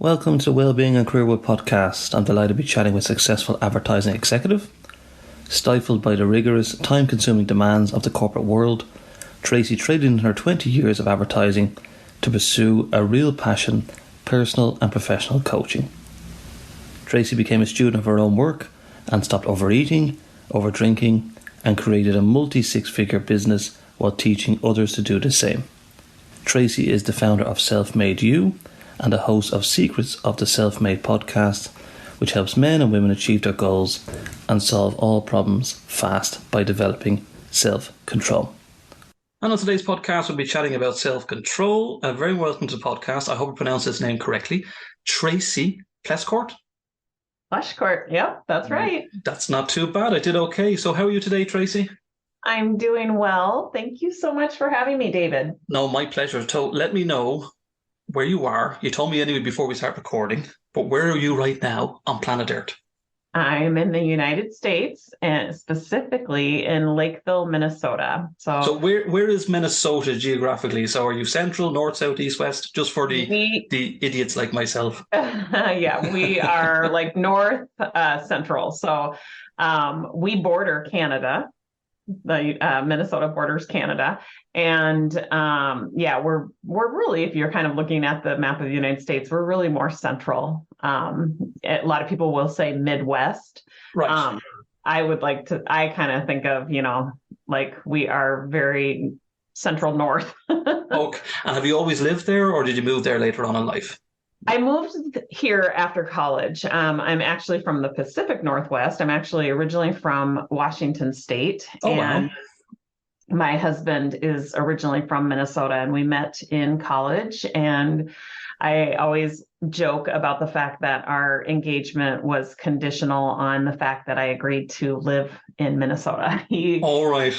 Welcome to the Wellbeing and Career podcast. I'm delighted to be chatting with successful advertising executive. Stifled by the rigorous, time-consuming demands of the corporate world, Tracy traded in her 20 years of advertising to pursue a real passion, personal and professional coaching. Tracy became a student of her own work and stopped overeating, overdrinking, and created a multi-six-figure business while teaching others to do the same. Tracy is the founder of Self-Made You and the host of Secrets of the Self-Made podcast, which helps men and women achieve their goals and solve all problems fast by developing self-control. And on today's podcast, we'll be chatting about self-control. Very welcome to the podcast. I hope I pronounced his name correctly. Tracy Pleschourt. Pleschourt, yep, that's right. That's not too bad. I did okay. So how are you today, Tracy? I'm doing well. Thank you so much for having me, David. No, my pleasure. So let me know where you are. You told me anyway before we start recording, but where are you right now on planet Earth? I'm in the United States, and specifically in Lakeville, Minnesota. So where is Minnesota geographically? So are you central, north, south, east, west? Just for the idiots like myself. Yeah, we are like north central. So we border Canada. The Minnesota borders Canada, and we're really, if you're kind of looking at the map of the United States, we're really more central. A lot of people will say Midwest. Right. I kind of think of, like we are very central north. Okay. And have you always lived there, or did you move there later on in life? I moved here after college. I'm actually from the Pacific Northwest. I'm actually originally from Washington State. Wow. My husband is originally from Minnesota, and we met in college. And I always joke about the fact that our engagement was conditional on the fact that I agreed to live in Minnesota. All right.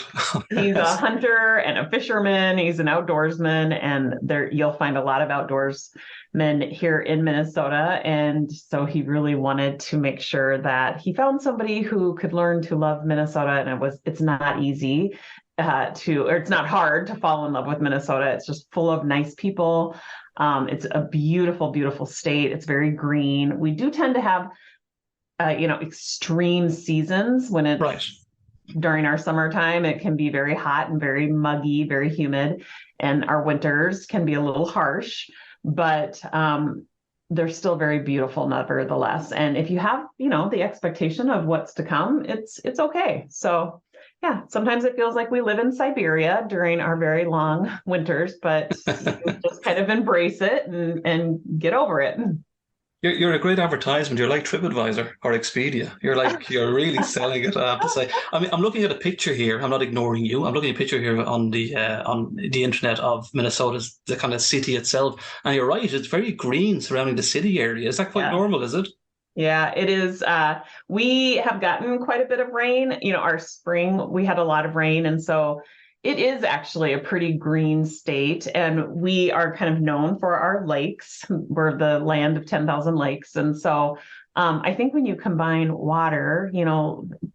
He's a hunter and a fisherman. He's an outdoorsman, and you'll find a lot of outdoorsmen here in Minnesota. And so he really wanted to make sure that he found somebody who could learn to love Minnesota. And it's not easy it's not hard to fall in love with Minnesota. It's just full of nice people. It's a beautiful, beautiful state. It's very green. We do tend to have, extreme seasons when it's right. During our summertime. It can be very hot and very muggy, very humid, and our winters can be a little harsh, but they're still very beautiful nevertheless. And if you have, the expectation of what's to come, it's okay. So yeah, sometimes it feels like we live in Siberia during our very long winters, but you just kind of embrace it and get over it. You're a great advertisement. You're like TripAdvisor or Expedia. You're really selling it, I have to say. I mean, I'm looking at a picture here. I'm not ignoring you. I'm looking at a picture here on the internet of Minnesota's, the kind of city itself. And you're right, it's very green surrounding the city area. Is that quite normal, is it? Yeah, it is. We have gotten quite a bit of rain. Our spring, we had a lot of rain. And so it is actually a pretty green state. And we are kind of known for our lakes. We're the land of 10,000 lakes. And so I think when you combine water,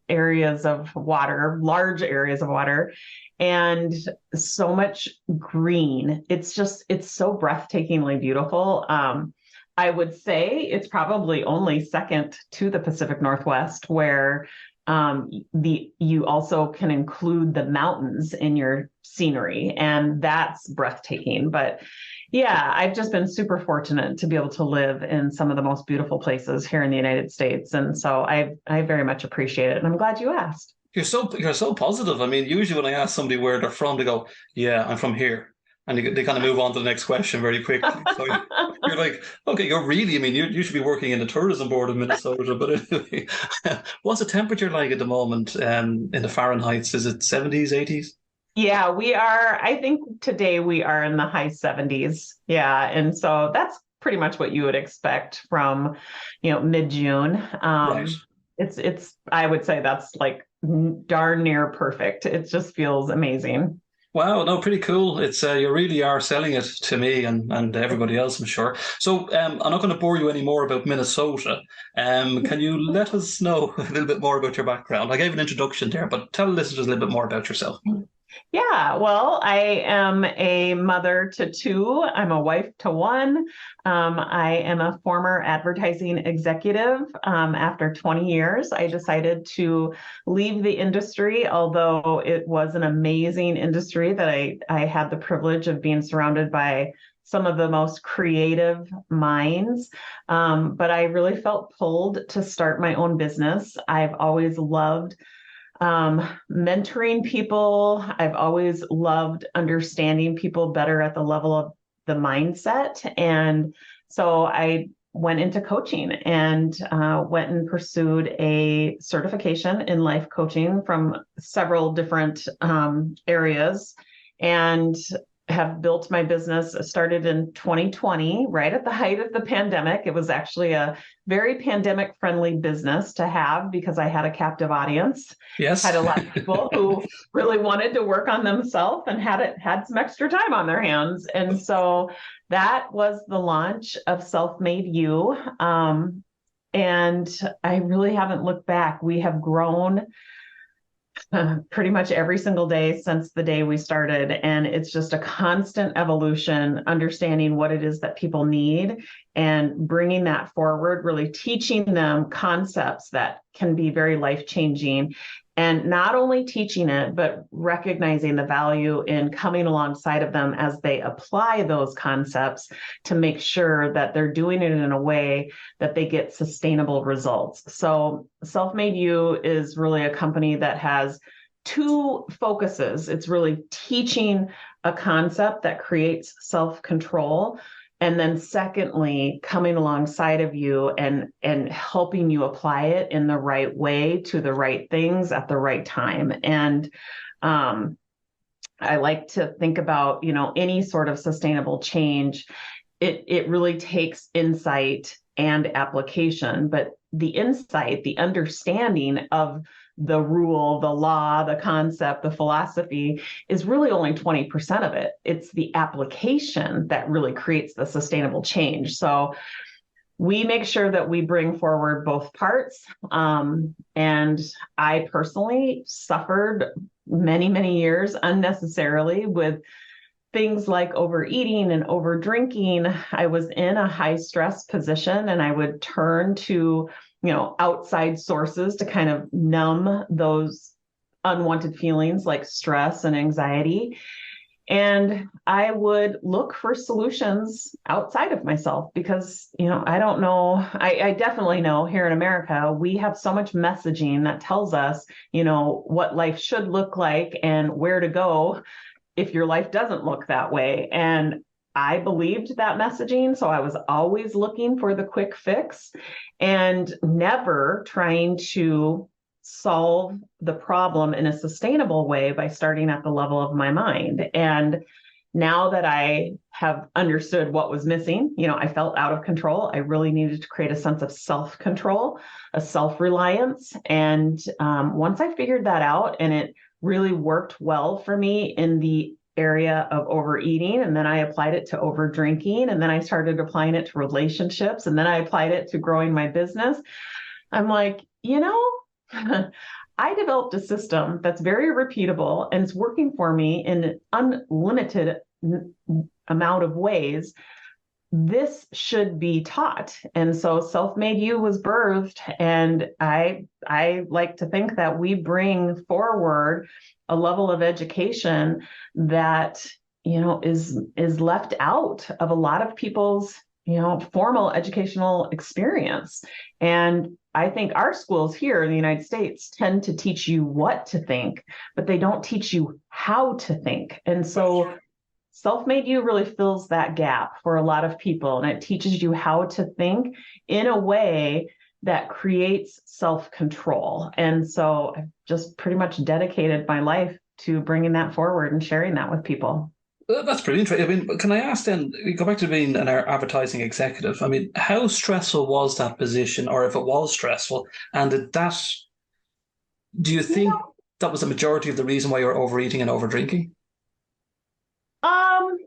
areas of water, large areas of water, and so much green, it's so breathtakingly beautiful. I would say it's probably only second to the Pacific Northwest, where you also can include the mountains in your scenery, and that's breathtaking. But yeah, I've just been super fortunate to be able to live in some of the most beautiful places here in the United States, and so I very much appreciate it. And I'm glad you asked. You're so positive. I mean, usually when I ask somebody where they're from, they go, "Yeah, I'm from here." And they kind of move on to the next question very quickly. So you're like, okay, you should be working in the tourism board of Minnesota. But anyway, what's the temperature like at the moment in the Fahrenheit? Is it 70s, 80s? Yeah, we are. I think today we are in the high 70s. Yeah. And so that's pretty much what you would expect from, mid-June. Right. I would say that's like darn near perfect. It just feels amazing. Wow, no, pretty cool. It's you really are selling it to me and everybody else, I'm sure. So I'm not going to bore you anymore about Minnesota. Can you let us know a little bit more about your background? I gave an introduction there, but tell the listeners a little bit more about yourself. Yeah, well, I am a mother to two. I'm a wife to one. I am a former advertising executive. After 20 years, I decided to leave the industry, although it was an amazing industry that I had the privilege of being surrounded by some of the most creative minds. But I really felt pulled to start my own business. I've always loved mentoring people. I've always loved understanding people better at the level of the mindset. And so I went into coaching and went and pursued a certification in life coaching from several different areas. And have built my business. Started in 2020, right at the height of the pandemic. It was actually a very pandemic friendly business to have because I had a captive audience. Yes. Had a lot of people who really wanted to work on themselves and had some extra time on their hands. And so that was the launch of Self-Made You. And I really haven't looked back. We have grown pretty much every single day since the day we started. And it's just a constant evolution, understanding what it is that people need and bringing that forward, really teaching them concepts that can be very life changing. And not only teaching it, but recognizing the value in coming alongside of them as they apply those concepts to make sure that they're doing it in a way that they get sustainable results. So Self-Made You is really a company that has two focuses. It's really teaching a concept that creates self-control. And then secondly, coming alongside of you and helping you apply it in the right way to the right things at the right time. And I like to think about, any sort of sustainable change. It really takes insight and application, but the insight, the understanding of the rule, the law, the concept, the philosophy is really only 20% of it. It's the application that really creates the sustainable change. So we make sure that we bring forward both parts. And I personally suffered many, many years unnecessarily with things like overeating and over drinking. I was in a high stress position and I would turn to, outside sources to kind of numb those unwanted feelings like stress and anxiety. And I would look for solutions outside of myself because, I don't know. I definitely know here in America, we have so much messaging that tells us, what life should look like and where to go if your life doesn't look that way. And I believed that messaging. So I was always looking for the quick fix and never trying to solve the problem in a sustainable way by starting at the level of my mind. And now that I have understood what was missing, I felt out of control. I really needed to create a sense of self-control, a self-reliance. And once I figured that out, and it really worked well for me in the area of overeating, and then I applied it to over drinking, and then I started applying it to relationships, and then I applied it to growing my business. I'm like, I developed a system that's very repeatable and it's working for me in an unlimited amount of ways. This should be taught. And so Self-Made You was birthed. And I like to think that we bring forward a level of education that, is left out of a lot of people's, formal educational experience. And I think our schools here in the United States tend to teach you what to think, but they don't teach you how to think. And so Self-Made You really fills that gap for a lot of people, and it teaches you how to think in a way that creates self-control. And so I've just pretty much dedicated my life to bringing that forward and sharing that with people. That's pretty interesting. I mean, can I ask then, we go back to being an advertising executive. I mean, how stressful was that position, or if it was stressful? And do you think that was the majority of the reason why you were overeating and over drinking? Um,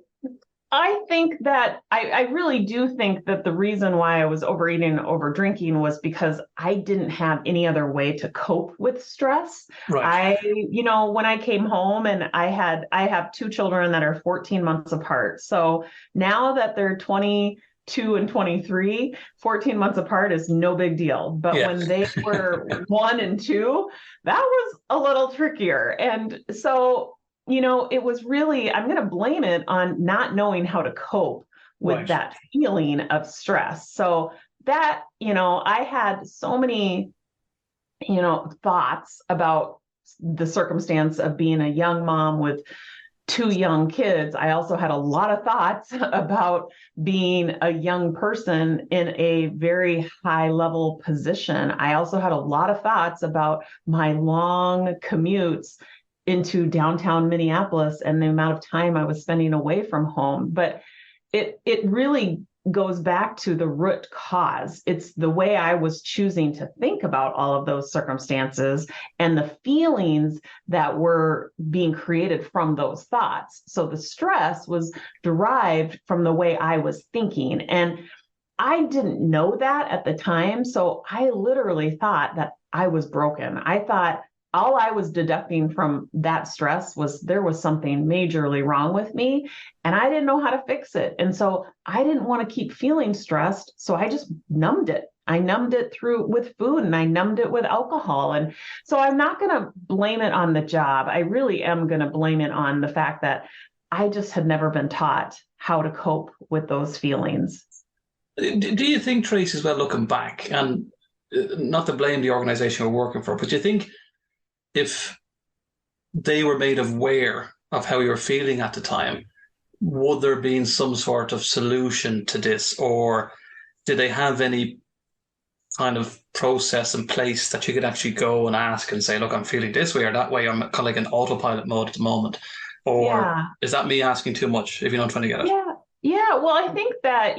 I think that I really do think that the reason why I was overeating and over drinking was because I didn't have any other way to cope with stress. Right. When I came home and I have two children that are 14 months apart. So now that they're 22 and 23, 14 months apart is no big deal. But Yeah. when they were 1 and 2, that was a little trickier. And so it was really, I'm going to blame it on not knowing how to cope with Right. that feeling of stress. So that, I had so many, thoughts about the circumstance of being a young mom with two young kids. I also had a lot of thoughts about being a young person in a very high level position. I also had a lot of thoughts about my long commutes into downtown Minneapolis and the amount of time I was spending away from home. But it really goes back to the root cause. It's the way I was choosing to think about all of those circumstances and the feelings that were being created from those thoughts. So the stress was derived from the way I was thinking. And I didn't know that at the time. So I literally thought that I was broken. I thought all I was deducting from that stress was there was something majorly wrong with me and I didn't know how to fix it. And so I didn't want to keep feeling stressed. So I just numbed it. I numbed it through with food and I numbed it with alcohol. And so I'm not going to blame it on the job. I really am going to blame it on the fact that I just had never been taught how to cope with those feelings. Do you think, Tracy, as well, looking back, and not to blame the organization you're working for, but do you think if they were made aware of how you were feeling at the time, would there been some sort of solution to this, or did they have any kind of process in place that you could actually go and ask and say, look, I'm feeling this way or that way, I'm kind of like in autopilot mode at the moment? Or Yeah. is that me asking too much, if you know what I'm trying to get at? Yeah. Yeah. Well, I think that,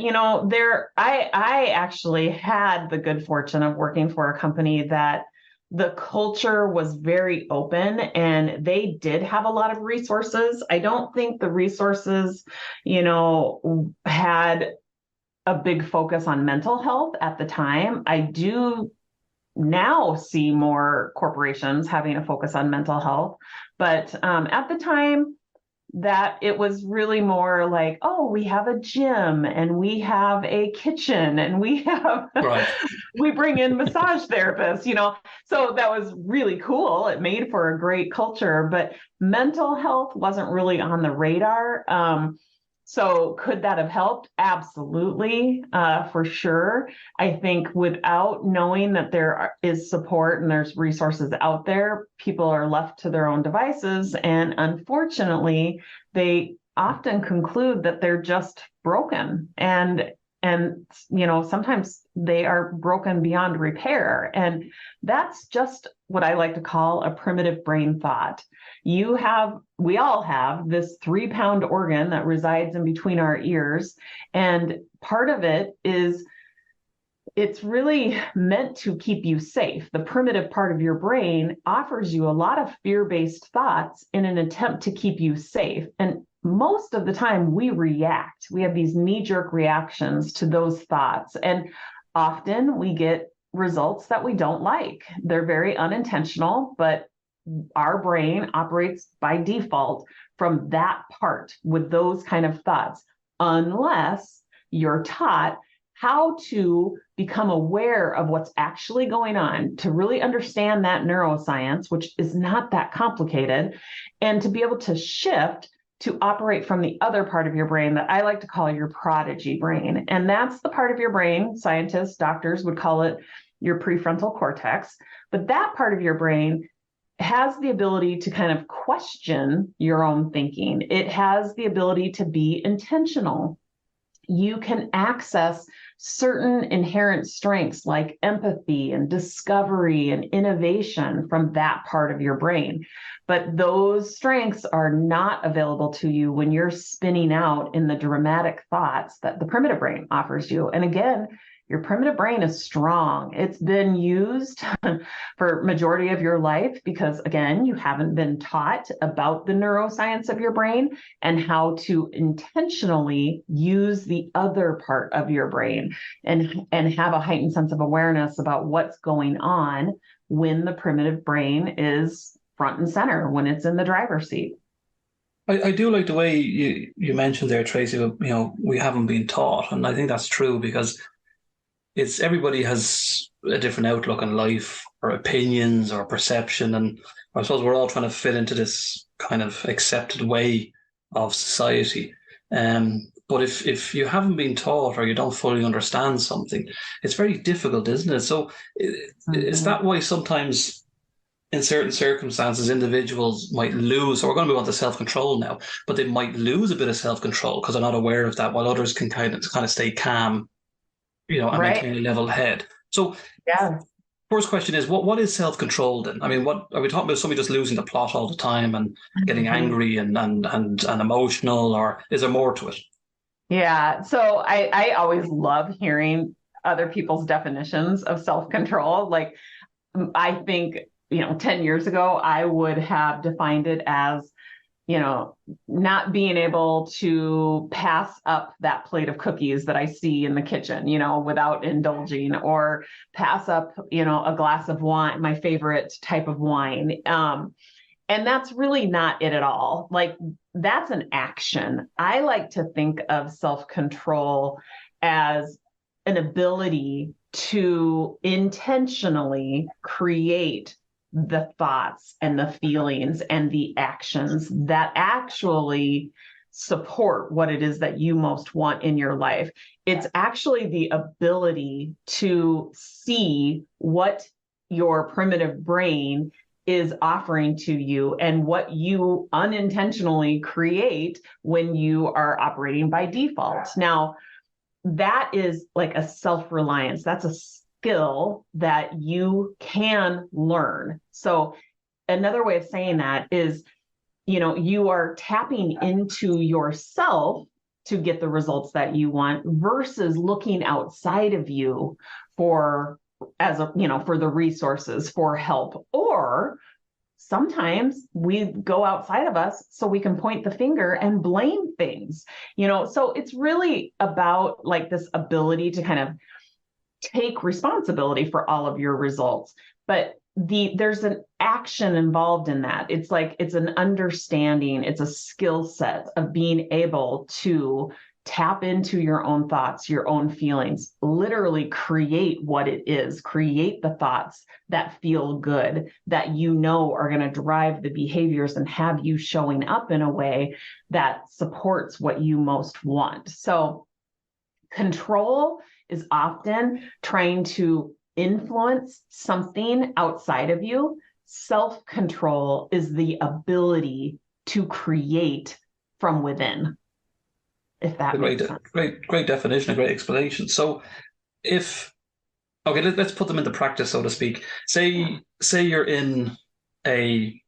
I actually had the good fortune of working for a company that the culture was very open and they did have a lot of resources. I don't think the resources, had a big focus on mental health at the time. I do now see more corporations having a focus on mental health, but at the time, that it was really more like, oh, we have a gym and we have a kitchen and we have Right. we bring in massage therapists, so that was really cool. It made for a great culture, but mental health wasn't really on the radar. So could that have helped? Absolutely, for sure. I think without knowing that is support and there's resources out there, people are left to their own devices. And unfortunately, they often conclude that they're just broken. And sometimes they are broken beyond repair. And that's just what I like to call a primitive brain thought. We all have this 3-pound organ that resides in between our ears. And part of it is it's really meant to keep you safe. The primitive part of your brain offers you a lot of fear-based thoughts in an attempt to keep you safe. And most of the time we react. We have these knee-jerk reactions to those thoughts. And often we get results that we don't like. They're very unintentional, but our brain operates by default from that part with those kind of thoughts, unless you're taught how to become aware of what's actually going on, to really understand that neuroscience, which is not that complicated, and to be able to shift to operate from the other part of your brain that I like to call your prodigy brain. And that's the part of your brain, scientists, doctors would call it your prefrontal cortex. But that part of your brain has the ability to kind of question your own thinking. It has the ability to be intentional. You can access certain inherent strengths like empathy and discovery and innovation from that part of your brain. But those strengths are not available to you when you're spinning out in the dramatic thoughts that the primitive brain offers you. And again, your primitive brain is strong. It's been used for majority of your life because, again, you haven't been taught about the neuroscience of your brain and how to intentionally use the other part of your brain and have a heightened sense of awareness about what's going on when the primitive brain is front and center, when it's in the driver's seat. I do like the way you mentioned there, Tracy, we haven't been taught. And I think that's true because everybody has a different outlook on life or opinions or perception. And I suppose we're all trying to fit into this kind of accepted way of society. But if you haven't been taught or you don't fully understand something, it's very difficult, isn't it? So is that why sometimes in certain circumstances, individuals might lose, so we're going to move on to self-control now, but they might lose a bit of self-control because they're not aware of that, while others can kind of stay calm, and Right. maintain a level head. So Yeah. first question is, what is self-control then? I mean, what are we talking about? Somebody just losing the plot all the time and getting Mhm. angry and emotional, or is there more to it? Yeah. So I always love hearing other people's definitions of self-control. Like, I think, 10 years ago, I would have defined it as, not being able to pass up that plate of cookies that I see in the kitchen, without indulging, or pass up, a glass of wine, my favorite type of wine. And that's really not it at all. Like, that's an action. I like to think of self control as an ability to intentionally create the thoughts and the feelings and the actions that actually support what it is that you most want in your life. It's actually the ability to see what your primitive brain is offering to you and what you unintentionally create when you are operating by default. Now, that is like a self-reliance. That's a skill that you can learn. So another way of saying that is, you are tapping into yourself to get the results that you want versus looking outside of you for for the resources, for help. Or sometimes we go outside of us so we can point the finger and blame things. So it's really about like this ability to kind of take responsibility for all of your results, but there's an action involved in that. It's like, it's an understanding, it's a skill set of being able to tap into your own thoughts, your own feelings, literally create what it is, create the thoughts that feel good, that are going to drive the behaviors and have you showing up in a way that supports what you most want. So control is often trying to influence something outside of you. Self-control is the ability to create from within, if A that great, makes sense. great definition, a great explanation. So if okay, let's put them into practice, so to speak. Say you're in a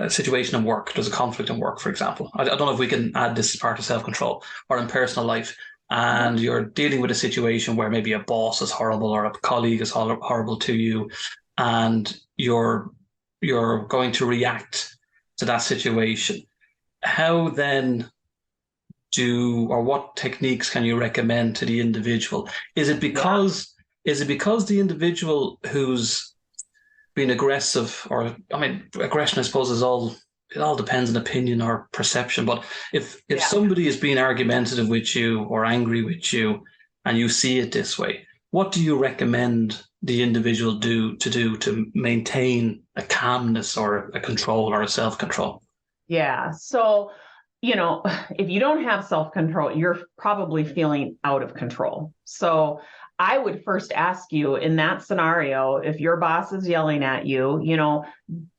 situation in work. There's a conflict in work, for example. I don't know if we can add this as part of self-control or in personal life. And you're dealing with a situation where maybe a boss is horrible or a colleague is horrible to you, and you're going to react to that situation. How then what techniques can you recommend to the individual? Is it Yeah. because the individual who's being aggressive, or I mean, aggression, I suppose, it all depends on opinion or perception. But if Yeah. somebody is being argumentative with you or angry with you, and you see it this way, what do you recommend the individual do to maintain a calmness or a control or a self control? Yeah. So, if you don't have self control, you're probably feeling out of control. So, I would first ask you in that scenario, if your boss is yelling at you,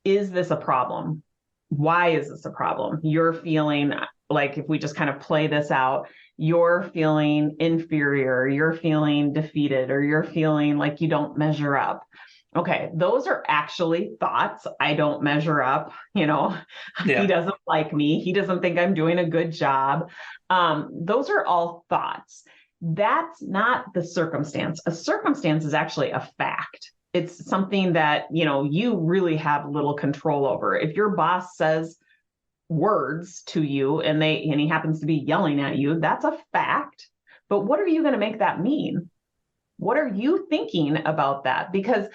is this a problem? Why is this a problem? You're feeling like, if we just kind of play this out, you're feeling inferior, you're feeling defeated, or you're feeling like you don't measure up. Okay, those are actually thoughts. I don't measure up, he Yeah, doesn't like me, he doesn't think I'm doing a good job. Those are all thoughts. that's not the circumstance. A circumstance is actually a fact. It's something that, you really have little control over. If your boss says words to you and he happens to be yelling at you, that's a fact. But what are you going to make that mean? What are you thinking about that? Because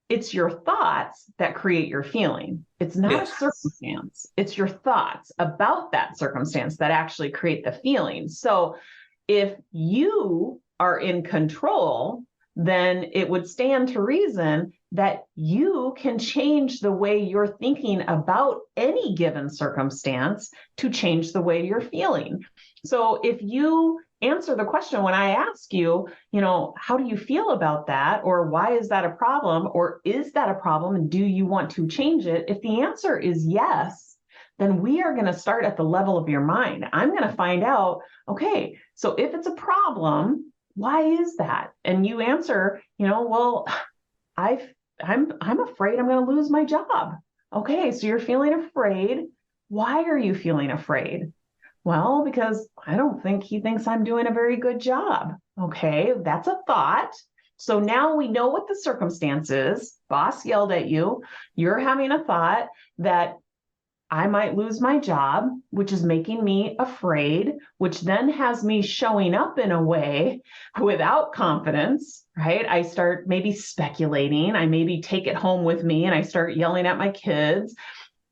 it's your thoughts that create your feeling. It's not a circumstance. It's your thoughts about that circumstance that actually create the feeling. So if you are in control, then it would stand to reason that you can change the way you're thinking about any given circumstance to change the way you're feeling. So if you answer the question when I ask you, how do you feel about that? Or why is that a problem? Or is that a problem? And do you want to change it? If the answer is yes, then we are going to start at the level of your mind. I'm going to find out, okay, so if it's a problem, why is that? And you answer, well, I'm afraid I'm going to lose my job. Okay, so you're feeling afraid. Why are you feeling afraid? Well, because I don't think he thinks I'm doing a very good job. Okay, that's a thought. So now we know what the circumstance is. Boss yelled at you. You're having a thought that I might lose my job, which is making me afraid, which then has me showing up in a way without confidence, right? I start maybe speculating. I maybe take it home with me and I start yelling at my kids.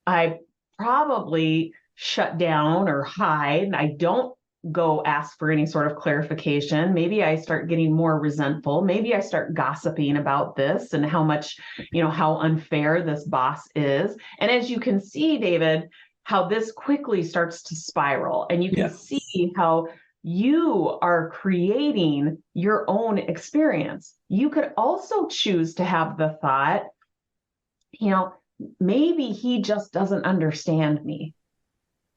I probably shut down or hide. I don't go ask for any sort of clarification. Maybe I start getting more resentful. Maybe I start gossiping about this and how much, how unfair this boss is. And as you can see, David, how this quickly starts to spiral. And you can see how you are creating your own experience. You could also choose to have the thought, maybe he just doesn't understand me.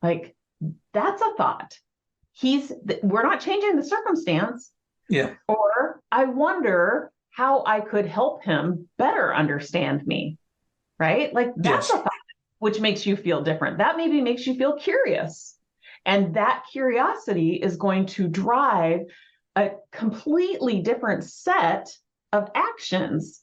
Like, that's a thought. We're not changing the circumstance. Yeah. Or I wonder how I could help him better understand me. Right? Like, that's a thought, which makes you feel different. That maybe makes you feel curious. And that curiosity is going to drive a completely different set of actions.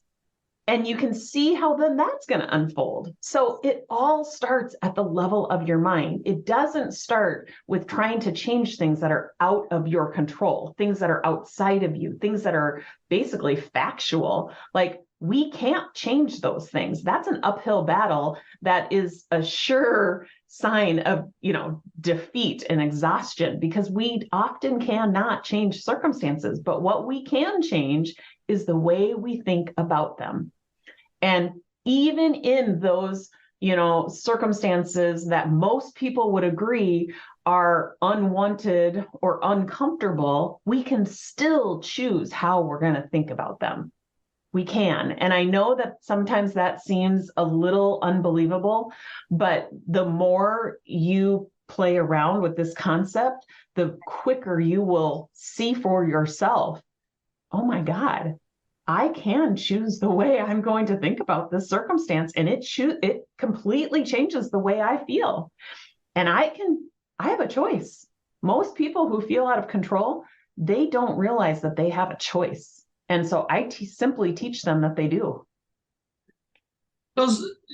And you can see how then that's going to unfold. So it all starts at the level of your mind. It doesn't start with trying to change things that are out of your control, things that are outside of you, things that are basically factual. Like, we can't change those things. That's an uphill battle that is a sure sign of, defeat and exhaustion, because we often cannot change circumstances. But what we can change is the way we think about them. And even in those, circumstances that most people would agree are unwanted or uncomfortable, we can still choose how we're going to think about them. We can. And I know that sometimes that seems a little unbelievable, but the more you play around with this concept, the quicker you will see for yourself, oh my God, I can choose the way I'm going to think about this circumstance, and it completely changes the way I feel. And I have a choice. Most people who feel out of control, they don't realize that they have a choice. And so I simply teach them that they do. Do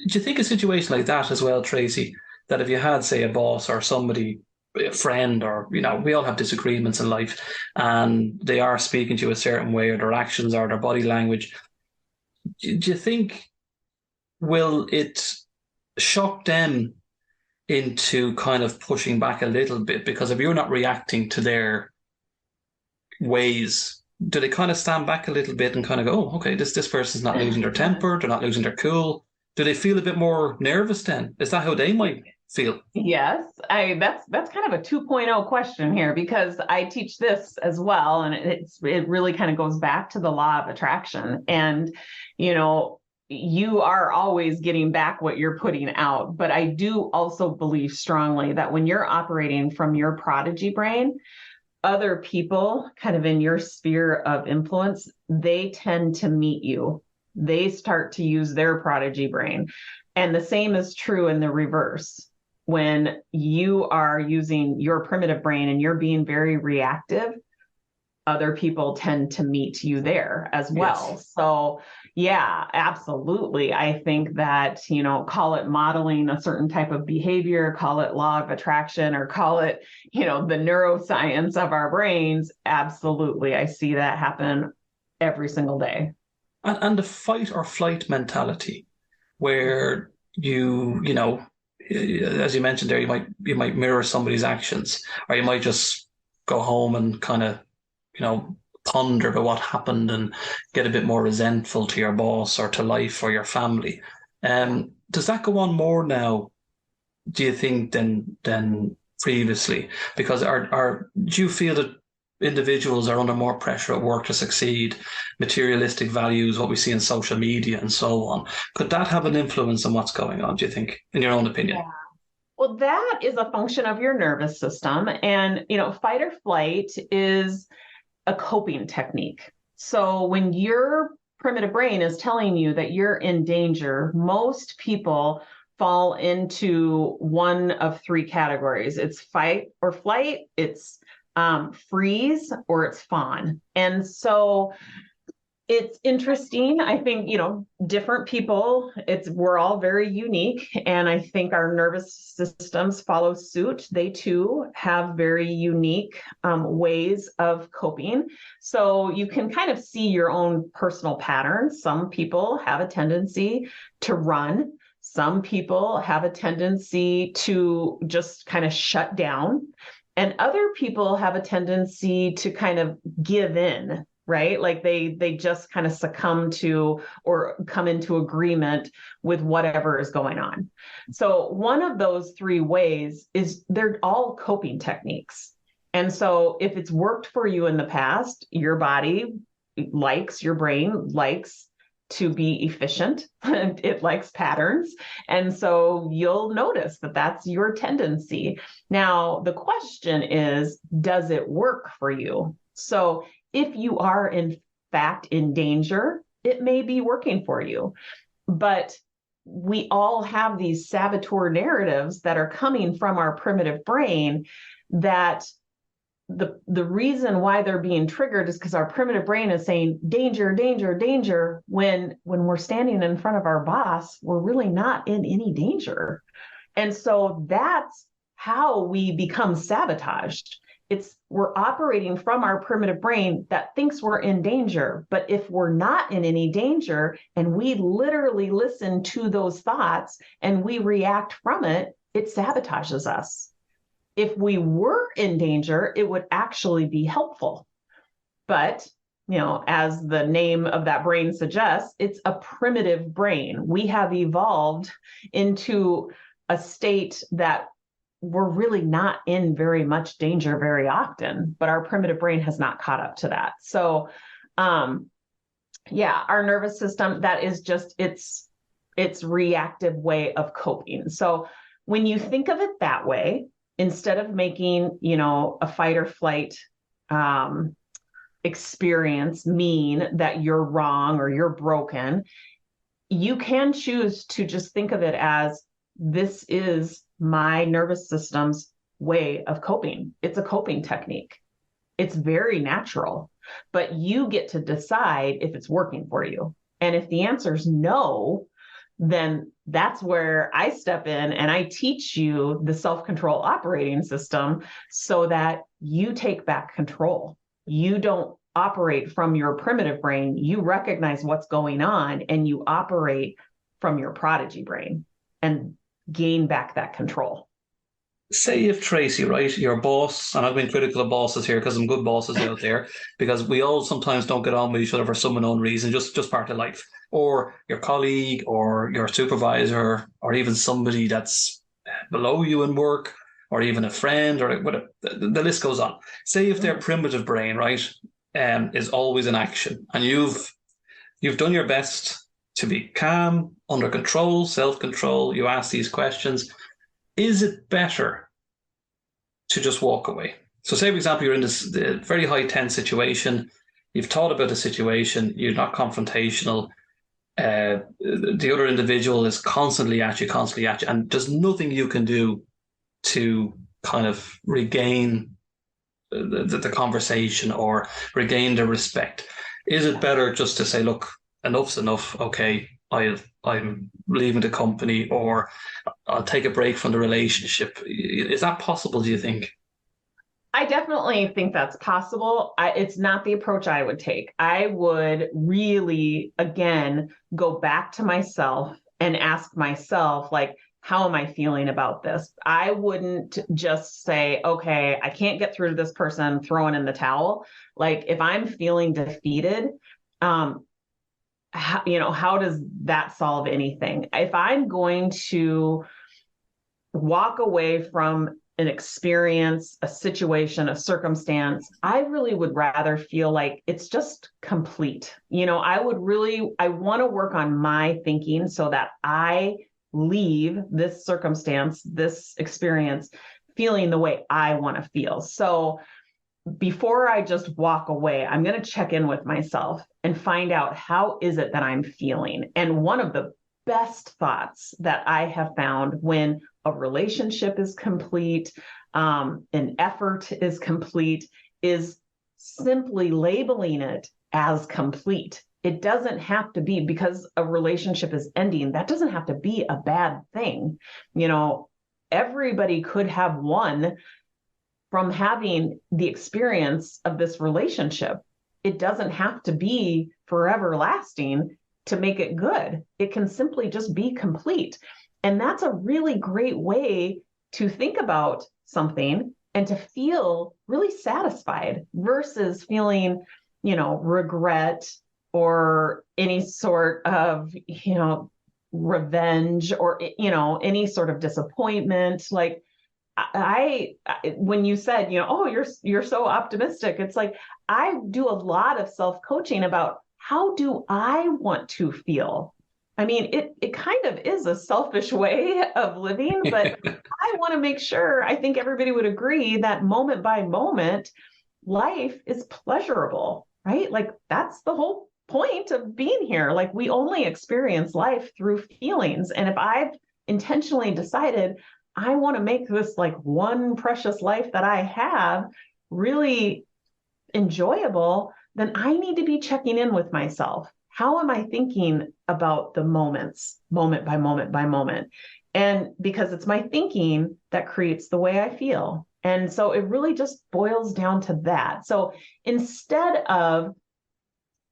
you think a situation like that as well, Tracy, that if you had, say, a boss or somebody, a friend, or, we all have disagreements in life, and they are speaking to you a certain way, or their actions or their body language, do you think, will it shock them into kind of pushing back a little bit? Because if you're not reacting to their ways, do they kind of stand back a little bit and kind of go, oh, okay, this person's not losing their temper, they're not losing their cool? Do they feel a bit more nervous then? Is that how they might feel? Yes, that's kind of a 2.0 question here, because I teach this as well, and it really kind of goes back to the law of attraction. And you are always getting back what you're putting out. But I do also believe strongly that when you're operating from your prodigy brain, other people kind of in your sphere of influence, they tend to meet you. They start to use their prodigy brain. And the same is true in the reverse. When you are using your primitive brain and you're being very reactive, other people tend to meet you there as well. Yes. So yeah, absolutely. I think that, call it modeling a certain type of behavior, call it law of attraction, or call it, the neuroscience of our brains. Absolutely. I see that happen every single day. And the fight or flight mentality, where as you mentioned there, you might mirror somebody's actions, or you might just go home and kind of, ponder about what happened and get a bit more resentful to your boss or to life or your family. Does that go on more now, do you think, than previously? Because do you feel that individuals are under more pressure at work to succeed, materialistic values, what we see in social media and so on? Could that have an influence on what's going on, do you think, in your own opinion? Yeah. Well, that is a function of your nervous system. And, fight or flight is a coping technique. So when your primitive brain is telling you that you're in danger, most people fall into one of three categories. It's fight or flight, it's freeze, or it's fawn. And so it's interesting. I think, different people, we're all very unique. And I think our nervous systems follow suit. They too have very unique ways of coping. So you can kind of see your own personal patterns. Some people have a tendency to run. Some people have a tendency to just kind of shut down. And other people have a tendency to kind of give in, right? Like they just kind of succumb to or come into agreement with whatever is going on. So one of those three ways is they're all coping techniques. And so if it's worked for you in the past, your brain likes to be efficient. It likes patterns. And so you'll notice that that's your tendency. Now, the question is, does it work for you? So if you are in fact in danger, it may be working for you. But we all have these saboteur narratives that are coming from our primitive brain that the reason why they're being triggered is because our primitive brain is saying danger, danger, danger, when we're standing in front of our boss, we're really not in any danger. And so that's how we become sabotaged. We're operating from our primitive brain that thinks we're in danger. But if we're not in any danger and we literally listen to those thoughts and we react from it, it sabotages us. If we were in danger, it would actually be helpful. But, as the name of that brain suggests, it's a primitive brain. We have evolved into a state that we're really not in very much danger very often, but our primitive brain has not caught up to that. So, our nervous system, that is just its reactive way of coping. So when you think of it that way, instead of making, a fight or flight experience mean that you're wrong or you're broken, you can choose to just think of it as, this is my nervous system's way of coping. It's a coping technique. It's very natural, but you get to decide if it's working for you. And if the answer is no, then that's where I step in and I teach you the self-control operating system so that you take back control. You don't operate from your primitive brain. You recognize what's going on and you operate from your prodigy brain and gain back that control. Say if Tracy, right, your boss, and I've been critical of bosses here because some good bosses out there, because we all sometimes don't get on with each other for some unknown reason, just part of life. Or your colleague or your supervisor or even somebody that's below you in work or even a friend or whatever, the list goes on. Say if their primitive brain, right, is always in action and you've done your best to be calm, under control, self-control, you ask these questions. Is it better to just walk away? So say, for example, you're in this very high tense situation. You've thought about the situation. You're not confrontational. The other individual is constantly at you, and there's nothing you can do to kind of regain the conversation or regain their respect? Is it better just to say, look, enough's enough, okay, I'm leaving the company, or I'll take a break from the relationship? Is that possible, do you think? I definitely think that's possible. It's not the approach I would take. I would really, again, go back to myself and ask myself, like, how am I feeling about this? I wouldn't just say, okay, I can't get through to this person, throwing in the towel. Like, if I'm feeling defeated, how does that solve anything? If I'm going to walk away from an experience, a situation, a circumstance, I really would rather feel like it's just complete. I want to work on my thinking so that I leave this circumstance, this experience, feeling the way I want to feel. So before I just walk away, I'm going to check in with myself and find out, how is it that I'm feeling? And one of the best thoughts that I have found when a relationship is complete, an effort is complete, is simply labeling it as complete. It doesn't have to be, because a relationship is ending, that doesn't have to be a bad thing. Everybody could have won from having the experience of this relationship. It doesn't have to be forever lasting to make it good. It can simply just be complete. And that's a really great way to think about something and to feel really satisfied versus feeling, regret or any sort of, revenge or, any sort of disappointment. Like, when you said, oh, you're so optimistic, it's like, I do a lot of self-coaching about, how do I want to feel? I mean, it kind of is a selfish way of living, but I want to make sure, I think everybody would agree that moment by moment, life is pleasurable, right? Like, that's the whole point of being here. Like, we only experience life through feelings. And if I've intentionally decided I want to make this, like, one precious life that I have, really enjoyable, then I need to be checking in with myself. How am I thinking about the moments, moment by moment by moment? And because it's my thinking that creates the way I feel. And so it really just boils down to that. So instead of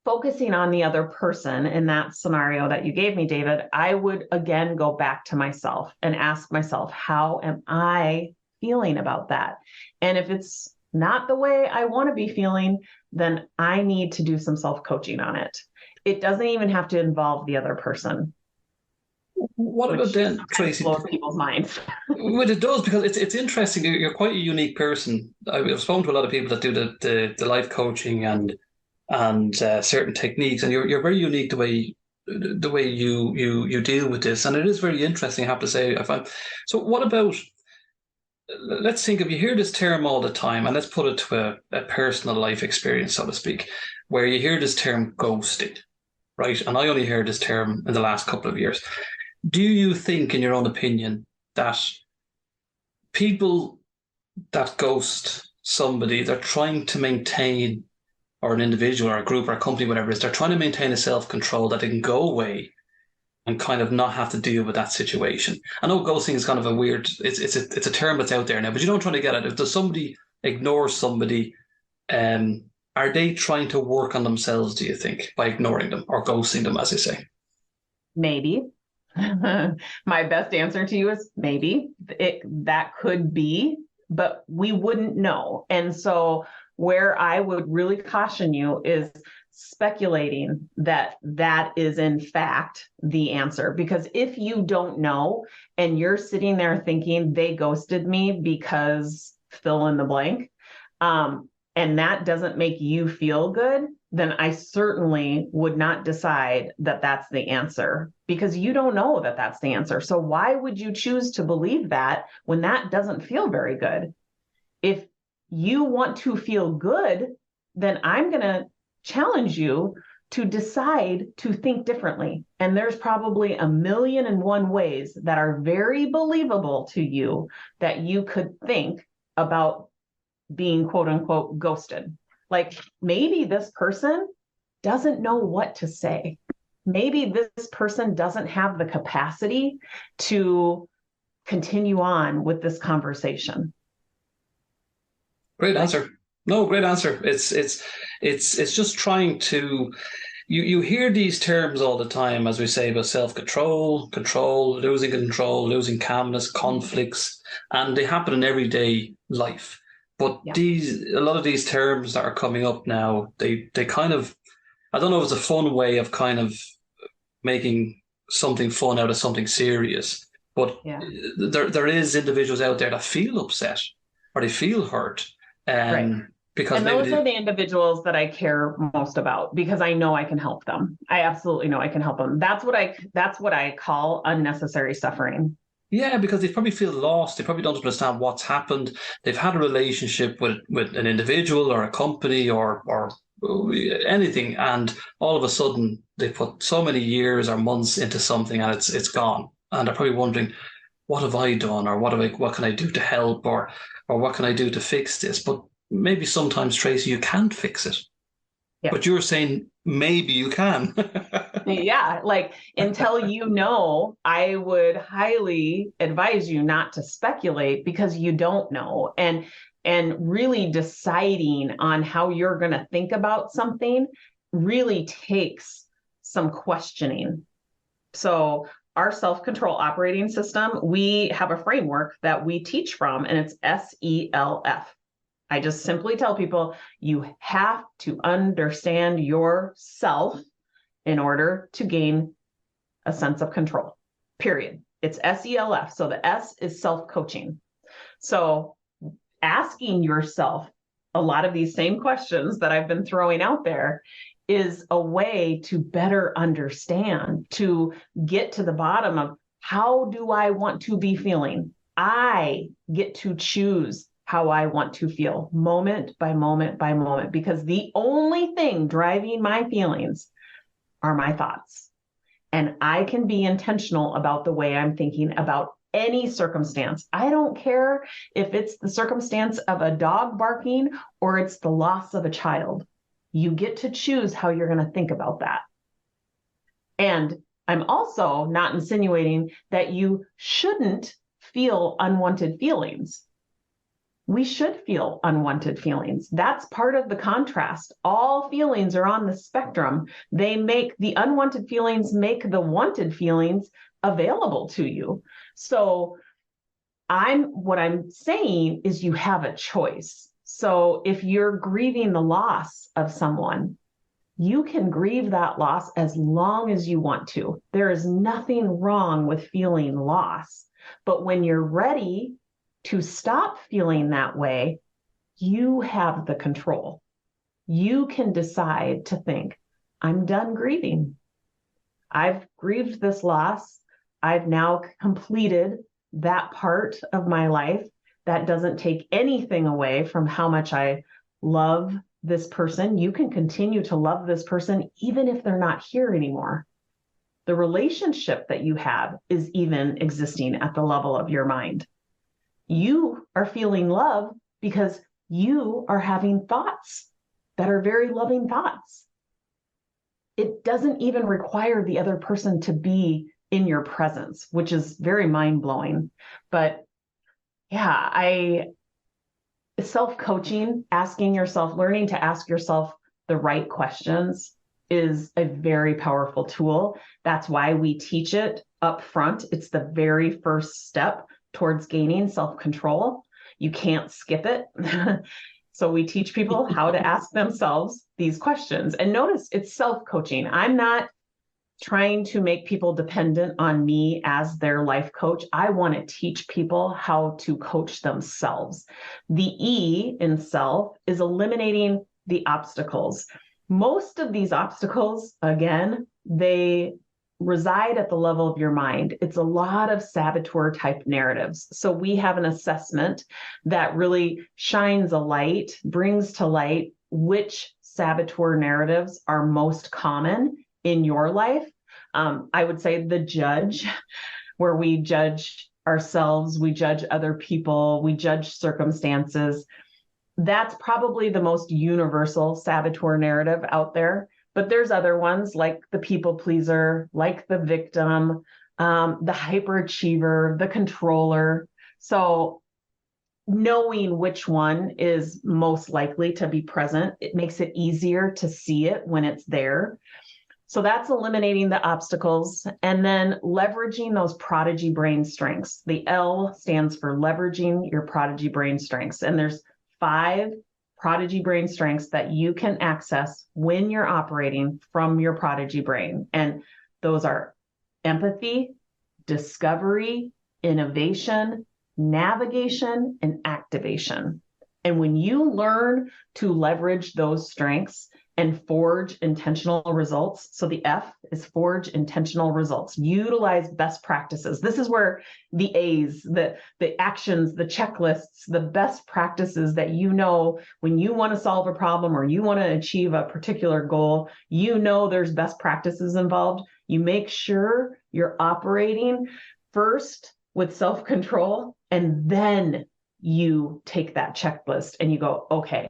focusing on the other person in that scenario that you gave me, David, I would again go back to myself and ask myself, how am I feeling about that? And if it's not the way I want to be feeling, then I need to do some self-coaching on it. It doesn't even have to involve the other person. What about then, Tracy? Blows people's minds. Well, it does, because it's interesting. You're quite a unique person. I've spoken to a lot of people that do the life coaching and certain techniques, and you're very unique the way you deal with this, and it is very interesting, I have to say. I find. So, what about? Let's think, if you hear this term all the time, and let's put it to a personal life experience, so to speak, where you hear this term ghosting, right? And I only heard this term in the last couple of years. Do you think, in your own opinion, that people that ghost somebody, they're trying to maintain, or an individual or a group or a company, whatever it is, they're trying to maintain a self-control that they can go away and kind of not have to deal with that situation? I know ghosting is kind of a weird, it's a term that's out there now, but you know what I'm trying to get at. If does somebody ignore somebody, are they trying to work on themselves, do you think, by ignoring them or ghosting them, as they say? Maybe. My best answer to you is maybe. That could be, but we wouldn't know. And so where I would really caution you is speculating that that is in fact the answer. Because if you don't know and you're sitting there thinking they ghosted me because fill in the blank, and that doesn't make you feel good, then I certainly would not decide that that's the answer, because you don't know that that's the answer. So why would you choose to believe that when that doesn't feel very good? If you want to feel good, then I'm going to challenge you to decide to think differently. And there's probably 1,000,001 ways that are very believable to you that you could think about being quote unquote ghosted. Like maybe this person doesn't know what to say. Maybe this person doesn't have the capacity to continue on with this conversation. Great answer. No, great answer. It's just trying to. You hear these terms all the time, as we say, about self-control, control, losing control, losing calmness, conflicts, and they happen in everyday life. But Yeah. a lot of these terms that are coming up now, they kind of, I don't know if it's a fun way of kind of making something fun out of something serious, but Yeah. there is individuals out there that feel upset or they feel hurt, Right. because And those are the individuals that I care most about because I know I can help them. I absolutely know I can help them. That's what I call unnecessary suffering. yeah, because they probably feel lost. They probably don't understand what's happened. They've had a relationship with an individual or a company or anything, and all of a sudden they put so many years or months into something and it's gone. And they're probably wondering, what have I done, or what can I do to help, or what can I do to fix this? But maybe sometimes, Tracy, you can't fix it. Yeah. But you're saying maybe you can. Yeah, like until you know, I would highly advise you not to speculate because you don't know. And really deciding on how you're going to think about something really takes some questioning. So our self-control operating system, we have a framework that we teach from, and it's SELF. I just simply tell people you have to understand yourself in order to gain a sense of control, period. It's SELF. So the S is self-coaching. So asking yourself a lot of these same questions that I've been throwing out there is a way to better understand, to get to the bottom of how do I want to be feeling? I get to choose how I want to feel moment by moment by moment, because the only thing driving my feelings are my thoughts. And I can be intentional about the way I'm thinking about any circumstance. I don't care if it's the circumstance of a dog barking or it's the loss of a child. You get to choose how you're going to think about that. And I'm also not insinuating that you shouldn't feel unwanted feelings. We should feel unwanted feelings. That's part of the contrast. All feelings are on the spectrum. The unwanted feelings make the wanted feelings available to you. So what I'm saying is you have a choice. So if you're grieving the loss of someone, you can grieve that loss as long as you want to. There is nothing wrong with feeling loss. But when you're ready to stop feeling that way, you have the control. You can decide to think, I'm done grieving. I've grieved this loss. I've now completed that part of my life. That doesn't take anything away from how much I love this person. You can continue to love this person even if they're not here anymore. The relationship that you have is even existing at the level of your mind. You are feeling love because you are having thoughts that are very loving thoughts. It doesn't even require the other person to be in your presence, which is very mind-blowing. But yeah, self-coaching, learning to ask yourself the right questions is a very powerful tool. That's why we teach it up front. It's the very first step towards gaining self-control. You can't skip it. So we teach people how to ask themselves these questions. And notice it's self-coaching. I'm not trying to make people dependent on me as their life coach. I want to teach people how to coach themselves. The E in self is eliminating the obstacles. Most of these obstacles, again, they reside at the level of your mind. It's a lot of saboteur type narratives. So we have an assessment that really shines a light, brings to light which saboteur narratives are most common in your life. I would say the judge, where we judge ourselves, we judge other people, we judge circumstances. that's probably the most universal saboteur narrative out there. But there's other ones like the people pleaser, like the victim, the hyperachiever, the controller. So knowing which one is most likely to be present, it makes it easier to see it when it's there. So that's eliminating the obstacles and then leveraging those prodigy brain strengths. The L stands for leveraging your prodigy brain strengths. And there's 5 prodigy brain strengths that you can access when you're operating from your prodigy brain. And those are empathy, discovery, innovation, navigation, and activation. And when you learn to leverage those strengths and forge intentional results. So the F is forge intentional results. Utilize best practices. This is where the A's, the actions, the checklists, the best practices that when you want to solve a problem or you want to achieve a particular goal, there's best practices involved. You make sure you're operating first with self-control, and then you take that checklist and you go, okay,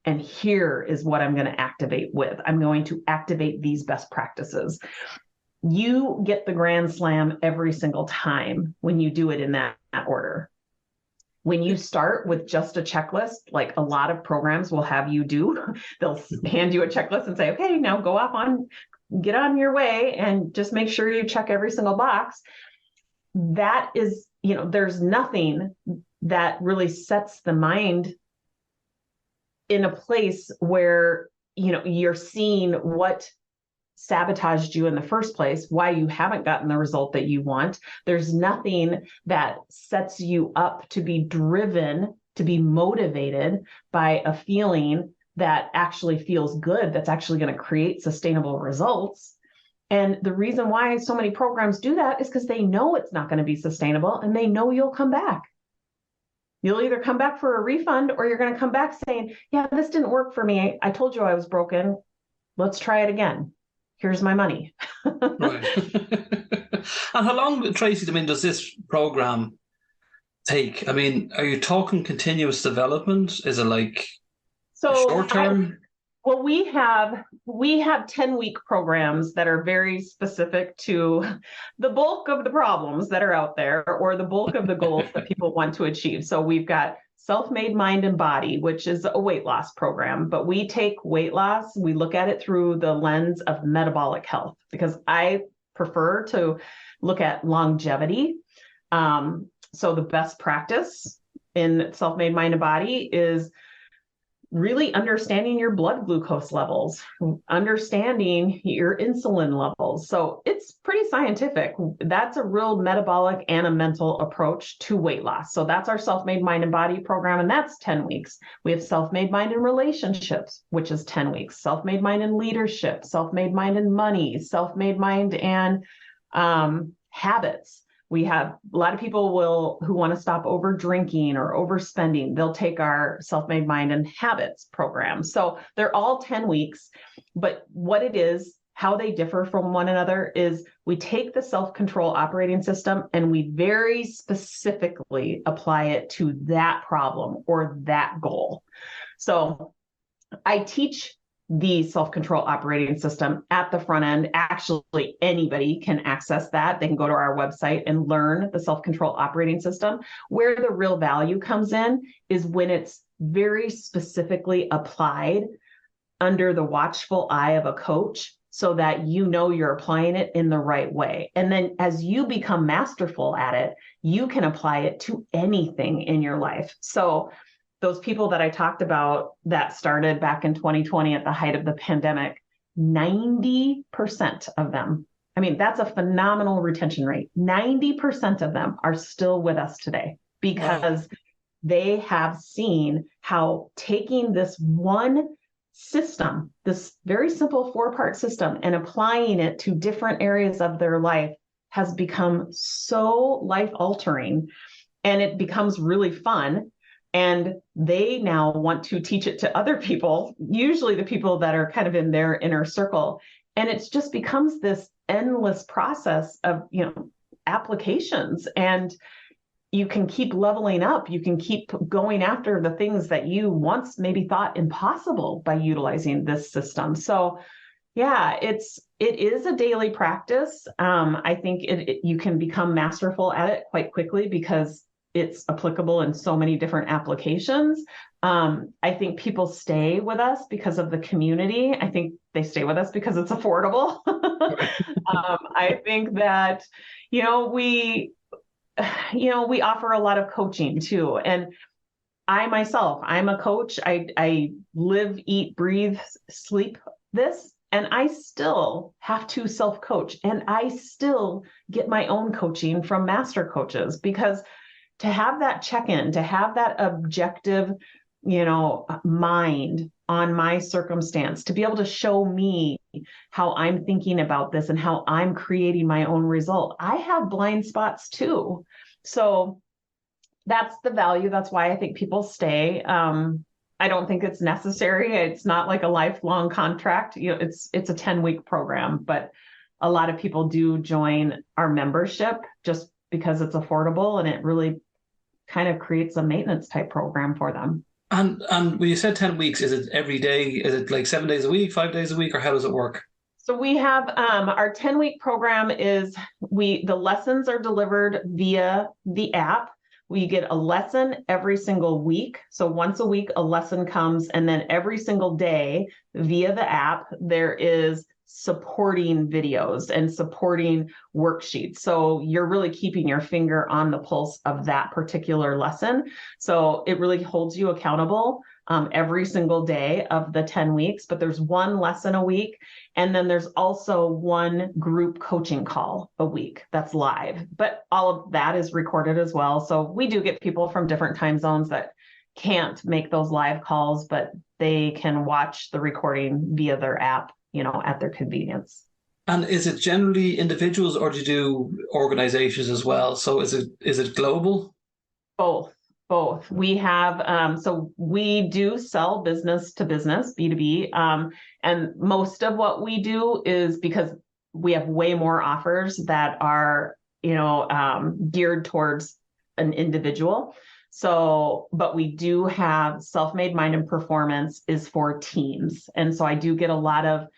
and here is what I'm going to activate with. I'm going to activate these best practices. You get the grand slam every single time when you do it in that order. When you start with just a checklist, like a lot of programs will have you do, they'll hand you a checklist and say, okay, now get on your way and just make sure you check every single box. That is, there's nothing that really sets the mind in a place where, you're seeing what sabotaged you in the first place, why you haven't gotten the result that you want. There's nothing that sets you up to be driven, to be motivated by a feeling that actually feels good, that's actually going to create sustainable results. And the reason why so many programs do that is because they know it's not going to be sustainable and they know you'll come back. You'll either come back for a refund or you're going to come back saying, yeah, this didn't work for me. I told you I was broken. Let's try it again. Here's my money. Right. And how long, Tracy, does this program take? Are you talking continuous development? Is it like short term? Well, we have 10-week programs that are very specific to the bulk of the problems that are out there or the bulk of the goals that people want to achieve. So we've got Self-Made Mind and Body, which is a weight loss program, but we take weight loss, we look at it through the lens of metabolic health because I prefer to look at longevity. So the best practice in Self-Made Mind and Body is really understanding your blood glucose levels, understanding your insulin levels. So it's pretty scientific. That's a real metabolic and a mental approach to weight loss. So that's our Self-Made Mind and Body program, and that's 10 weeks. We have Self-Made Mind in Relationships, which is 10 weeks, Self-Made Mind in Leadership, Self-Made Mind in Money, Self-Made Mind and Habits. We have a lot of people who want to stop over drinking or overspending. They'll take our Self-Made Mind and Habits program. So they're all 10 weeks, but what it is, how they differ from one another is we take the self-control operating system and we very specifically apply it to that problem or that goal. So I teach the self-control operating system at the front end. Actually, anybody can access that. They can go to our website and learn the self-control operating system. Where the real value comes in is when it's very specifically applied under the watchful eye of a coach so that you're applying it in the right way. And then as you become masterful at it, you can apply it to anything in your life. So those people that I talked about that started back in 2020 at the height of the pandemic, 90% of them, that's a phenomenal retention rate. 90% of them are still with us today because they have seen how taking this one system, this very simple 4-part system, and applying it to different areas of their life has become so life-altering, and it becomes really fun. And they now want to teach it to other people, usually the people that are kind of in their inner circle. And it just becomes this endless process of, applications. And you can keep leveling up. You can keep going after the things that you once maybe thought impossible by utilizing this system. So yeah, it is a daily practice. I think you can become masterful at it quite quickly because it's applicable in so many different applications. I think people stay with us because of the community. I think they stay with us because it's affordable. I think that, we offer a lot of coaching too. And I myself, I'm a coach. I live, eat, breathe, sleep this. And I still have to self-coach, and I still get my own coaching from master coaches, because to have that check-in, to have that objective, mind on my circumstance, to be able to show me how I'm thinking about this and how I'm creating my own result. I have blind spots too. So that's the value. That's why I think people stay. I don't think it's necessary. It's not like a lifelong contract. It's a 10-week program, but a lot of people do join our membership just because it's affordable, and it really kind of creates a maintenance type program for them. And when you said 10 weeks, is it every day? Is it like 7 days a week, 5 days a week, or how does it work? So we have our 10-week program is the lessons are delivered via the app. We get a lesson every single week. So once a week, a lesson comes, and then every single day via the app, there is supporting videos and supporting worksheets. So you're really keeping your finger on the pulse of that particular lesson. So it really holds you accountable every single day of the 10 weeks, but there's one lesson a week. And then there's also one group coaching call a week that's live, but all of that is recorded as well. So we do get people from different time zones that can't make those live calls, but they can watch the recording via their app, at their convenience. And is it generally individuals, or do you do organizations as well? So is it global? Both. We have, so we do sell business to business, B2B. And most of what we do is because we have way more offers that are, geared towards an individual. So, but we do have Self-Made Mind and Performance is for teams. And so I do get a lot of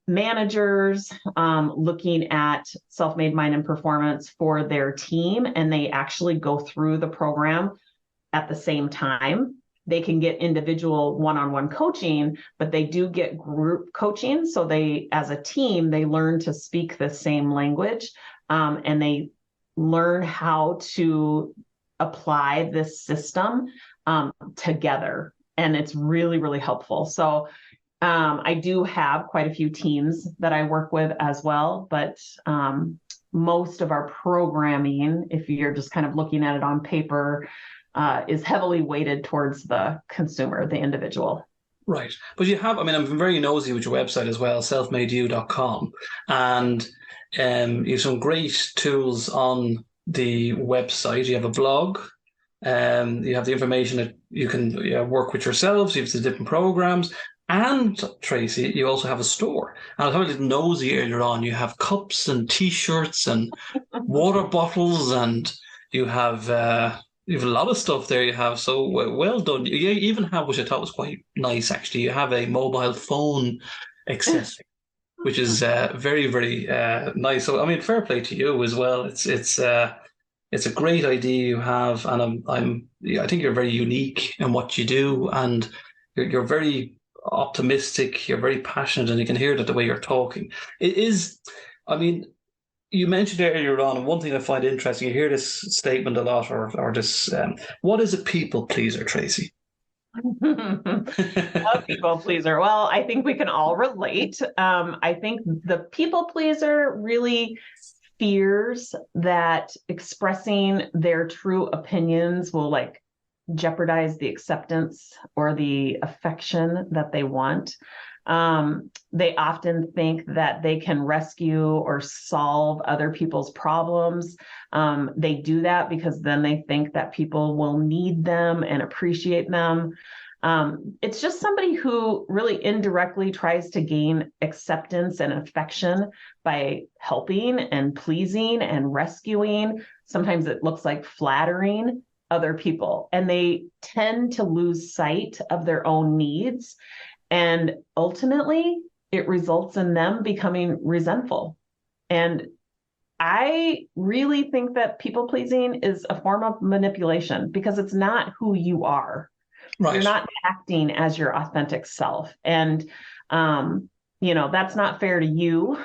managers looking at Self-Made Mind and Performance for their team, and they actually go through the program at the same time. They can get individual one-on-one coaching, but they do get group coaching. So they, as a team, they learn to speak the same language, and they learn how to apply this system together. And it's really, really helpful. So I do have quite a few teams that I work with as well, but most of our programming, if you're just kind of looking at it on paper, is heavily weighted towards the consumer, the individual. Right. But I'm very nosy with your website as well, selfmadeyou.com. And you have some great tools on the website. You have a blog. You have the information that you can work with yourselves. You have the different programs. And Tracy, you also have a store. And I was having a little nosy earlier on. You have cups and T-shirts and water bottles, and you have a lot of stuff there. You have so well done. You even have, which I thought was quite nice actually. You have a mobile phone accessory, which is very, very nice. So fair play to you as well. It's a great idea you have, and I think you're very unique in what you do, and you're very optimistic, you're very passionate, and you can hear that the way you're talking. It is, you mentioned earlier on, and one thing I find interesting, you hear this statement a lot, or this, what is a people pleaser, Tracy? A people pleaser. Well, I think we can all relate. I think the people pleaser really fears that expressing their true opinions will jeopardize the acceptance or the affection that they want. They often think that they can rescue or solve other people's problems. They do that because then they think that people will need them and appreciate them. It's just somebody who really indirectly tries to gain acceptance and affection by helping and pleasing and rescuing. Sometimes it looks like flattering other people, and they tend to lose sight of their own needs. And ultimately, it results in them becoming resentful. And I really think that people pleasing is a form of manipulation because it's not who you are. Right. You're not acting as your authentic self. And, that's not fair to you.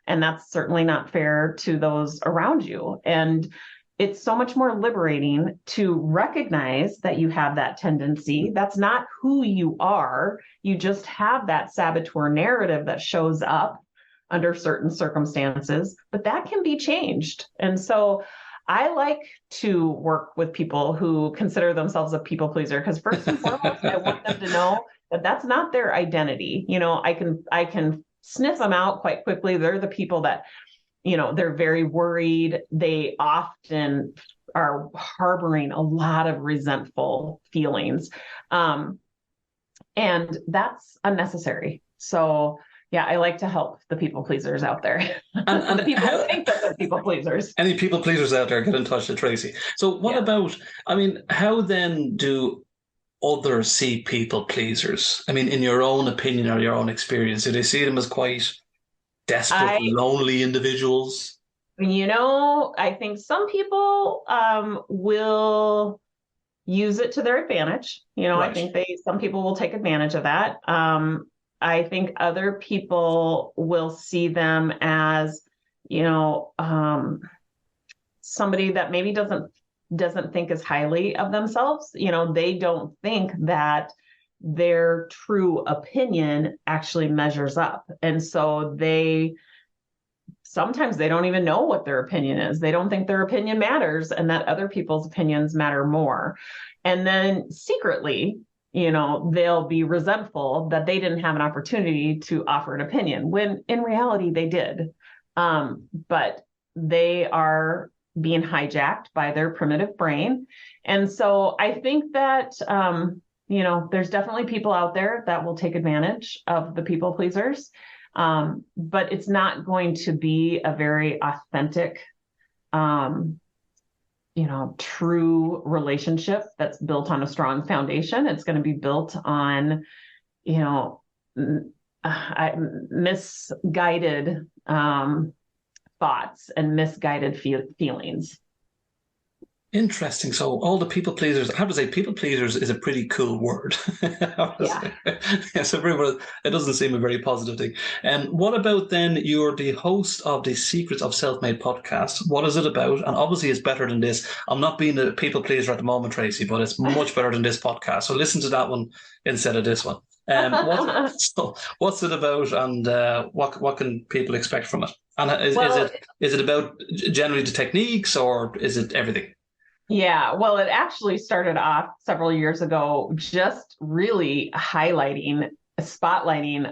And that's certainly not fair to those around you. And it's so much more liberating to recognize that you have that tendency. That's not who you are. You just have that saboteur narrative that shows up under certain circumstances, but that can be changed. And so I like to work with people who consider themselves a people pleaser because first and foremost, I want them to know that that's not their identity. I can sniff them out quite quickly. They're the people that, they're very worried. They often are harboring a lot of resentful feelings. And that's unnecessary. So yeah, I like to help the people pleasers out there. And the people who think that they're people pleasers. Any people pleasers out there, get in touch with Tracy. So what about, how then do others see people pleasers? In your own opinion or your own experience, do they see them as quite desperate, lonely individuals? I think some people will use it to their advantage. Right. I think some people will take advantage of that. I think other people will see them as, somebody that maybe doesn't think as highly of themselves. They don't think that their true opinion actually measures up. And so sometimes they don't even know what their opinion is. They don't think their opinion matters and that other people's opinions matter more. And then secretly, they'll be resentful that they didn't have an opportunity to offer an opinion when in reality they did. But they are being hijacked by their primitive brain. And so I think that, there's definitely people out there that will take advantage of the people pleasers. But it's not going to be a very authentic, true relationship that's built on a strong foundation. It's going to be built on, misguided thoughts and misguided feelings. Interesting. So all the people pleasers, I have to say, people pleasers is a pretty cool word. Yeah. So it doesn't seem a very positive thing. And what about then, you're the host of the Secrets of Self-Made podcast. What is it about? And obviously it's better than this. I'm not being a people pleaser at the moment, Tracy, but it's much better than this podcast. So listen to that one instead of this one. What's it about, and what can people expect from it? And is it about generally the techniques, or is it everything? Yeah, well, it actually started off several years ago, just really spotlighting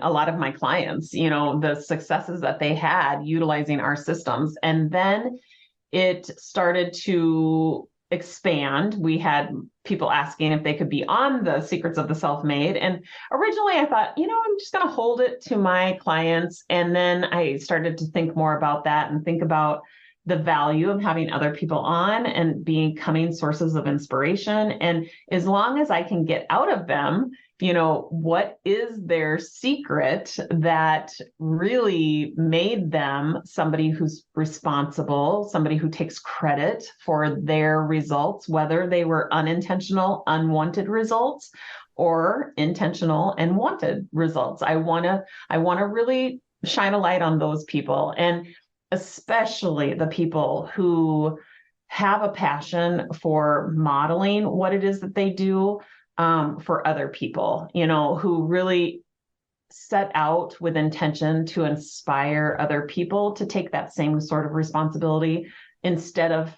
a lot of my clients, the successes that they had utilizing our systems. And then it started to expand. We had people asking if they could be on the Secrets of the Self-Made. And originally I thought, I'm just going to hold it to my clients. And then I started to think more about that and think about the value of having other people on and becoming sources of inspiration. And as long as I can get out of them, what is their secret that really made them somebody who's responsible, somebody who takes credit for their results, whether they were unintentional, unwanted results, or intentional and wanted results. I want to really shine a light on those people, and especially the people who have a passion for modeling what it is that they do for other people, who really set out with intention to inspire other people to take that same sort of responsibility instead of,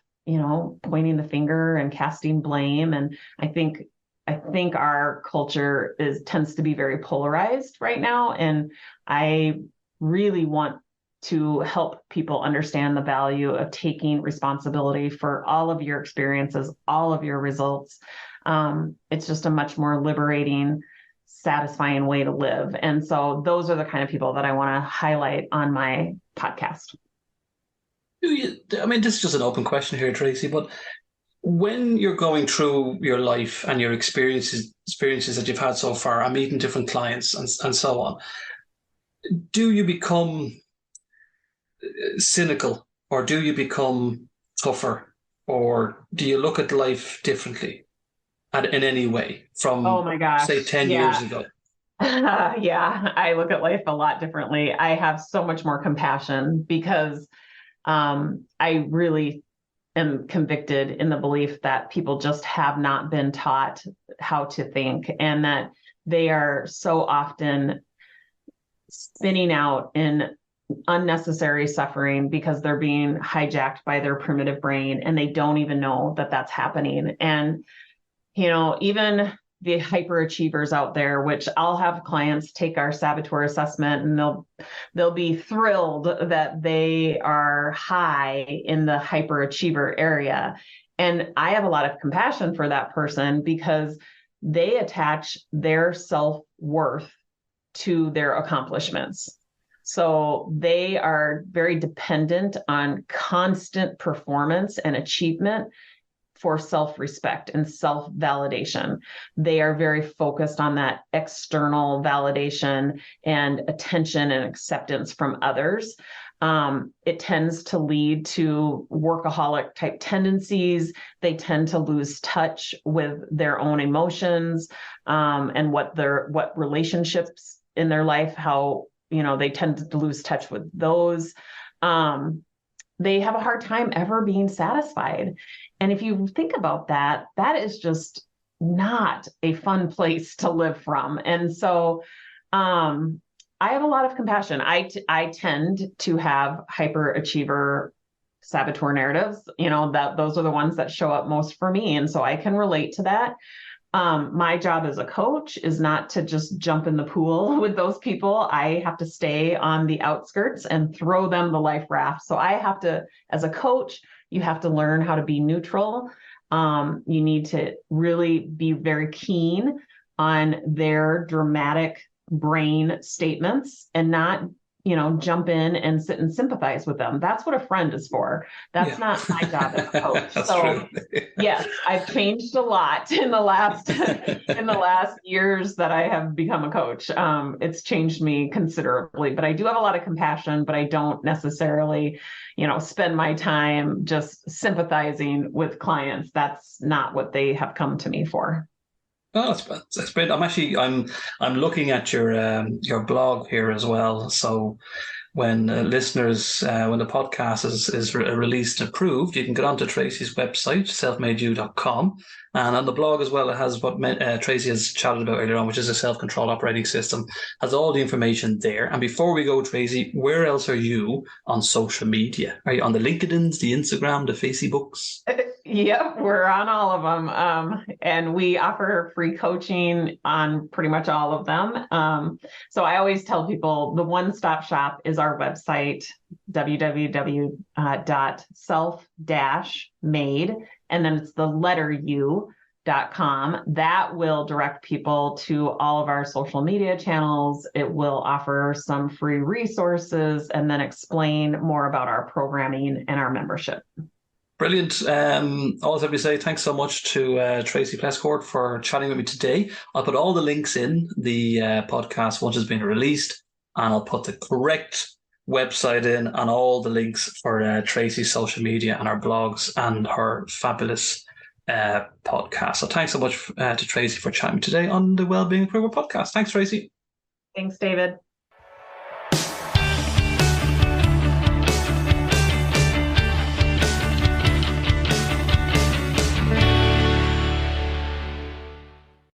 pointing the finger and casting blame. And I think our culture tends to be very polarized right now. And I really want to help people understand the value of taking responsibility for all of your experiences, all of your results, It's just a much more liberating, satisfying way to live. And so those are the kind of people that I want to highlight on my podcast. I mean, this is just an open question here, Tracy, but when you're going through your life and your experiences that you've had so far, and meeting different clients and so on, do you become cynical, or do you become tougher, or do you look at life differently in any way from, oh my gosh, say, 10 years ago? Yeah, I look at life a lot differently. I have so much more compassion because I really am convicted in the belief that people just have not been taught how to think, and that they are so often spinning out in unnecessary suffering because they're being hijacked by their primitive brain, and they don't even know that that's happening. And, even the hyperachievers out there, which I'll have clients take our saboteur assessment, and they'll be thrilled that they are high in the hyperachiever area. And I have a lot of compassion for that person because they attach their self-worth to their accomplishments. So they are very dependent on constant performance and achievement for self-respect and self-validation. They are very focused on that external validation and attention and acceptance from others. It tends to lead to workaholic type tendencies. They tend to lose touch with their own emotions, and what relationships in their life, how they tend to lose touch with those. They have a hard time ever being satisfied. And if you think about that, that is just not a fun place to live from. And so I have a lot of compassion. I tend to have hyperachiever saboteur narratives, that those are the ones that show up most for me. And so I can relate to that. My job as a coach is not to just jump in the pool with those people. I have to stay on the outskirts and throw them the life raft. So I have to, as a coach, you have to learn how to be neutral. You need to really be very keen on their dramatic brain statements and not, jump in and sit and sympathize with them. That's what a friend is for. That's not my job as a coach. So yes, I've changed a lot in the last years that I have become a coach. It's changed me considerably, but I do have a lot of compassion, but I don't necessarily, spend my time just sympathizing with clients. That's not what they have come to me for. Oh, that's great. I'm looking at your blog here as well. So when listeners, when the podcast is released and approved, you can get onto Tracy's website, selfmadeyou.com. And on the blog as well, it has what Tracy has chatted about earlier on, which is a self-control operating system, has all the information there. And before we go, Tracy, where else are you on social media? Are you on the LinkedIn's, the Instagram, the Facebooks? Yep, we're on all of them. And we offer free coaching on pretty much all of them. So I always tell people the one-stop shop is our website, www.self-made, and then it's the letter U.com. That will direct people to all of our social media channels. It will offer some free resources and then explain more about our programming and our membership. Brilliant. Also, let me say thanks so much to Tracy Pleschourt for chatting with me today. I'll put all the links in the podcast once it's been released, and I'll put the correct website in and all the links for Tracy's social media and her blogs and her fabulous podcast. So thanks so much to Tracy for chatting today on the Wellbeing Career podcast. Thanks, Tracy. Thanks, David.